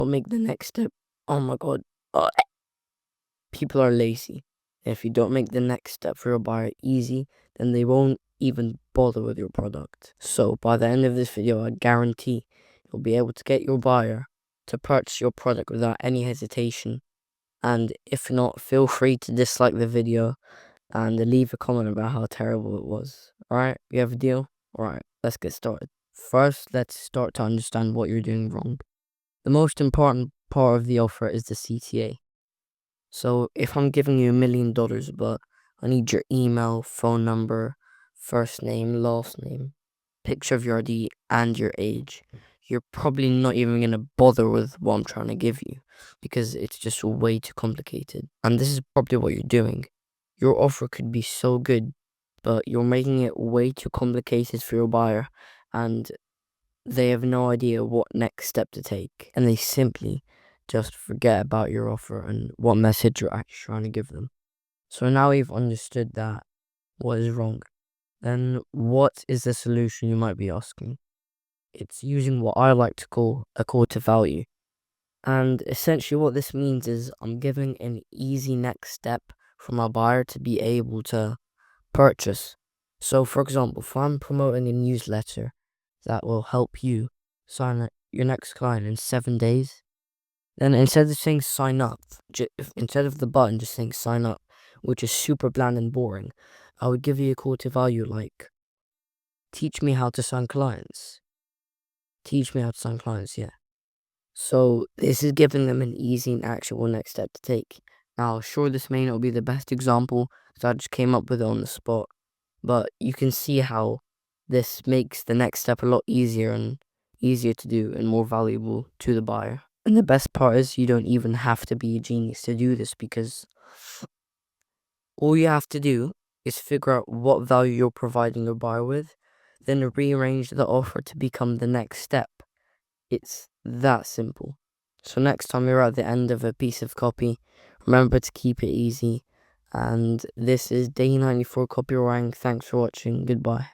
don't make the next step, oh my god, people are lazy. If you don't make the next step for your buyer easy, then they won't even bother with your product. So by the end of this video, I guarantee you'll be able to get your buyer to purchase your product without any hesitation. And if not, feel free to dislike the video and leave a comment about how terrible it was. Alright, you have a deal? Alright, let's get started. First, let's start to understand what you're doing wrong. The most important part of the offer is the CTA. So if I'm giving you $1 million, but I need your email, phone number, first name, last name, picture of your ID, and your age, you're probably not even going to bother with what I'm trying to give you because it's just way too complicated. And this is probably what you're doing. Your offer could be so good, but you're making it way too complicated for your buyer, and they have no idea what next step to take, and they simply just forget about your offer and what message you're actually trying to give them. So now we've understood that what is wrong, then what is the solution, you might be asking? It's using what I like to call a call to value. And essentially what this means is I'm giving an easy next step for my buyer to be able to purchase. So for example, if I'm promoting a newsletter that will help you sign your next client in 7 days, then instead of saying sign up, instead of the button just saying sign up, which is super bland and boring, I would give you a call to value like, teach me how to sign clients. Teach me how to sign clients, yeah. So this is giving them an easy and actual next step to take. Now, sure, this may not be the best example because I just came up with it on the spot, but you can see how this makes the next step a lot easier to do and more valuable to the buyer. And the best part is you don't even have to be a genius to do this, because all you have to do is figure out what value you're providing your buyer with, then rearrange the offer to become the next step. It's that simple. So next time you're at the end of a piece of copy, remember to keep it easy. And this is day 94 copywriting. Thanks for watching. Goodbye.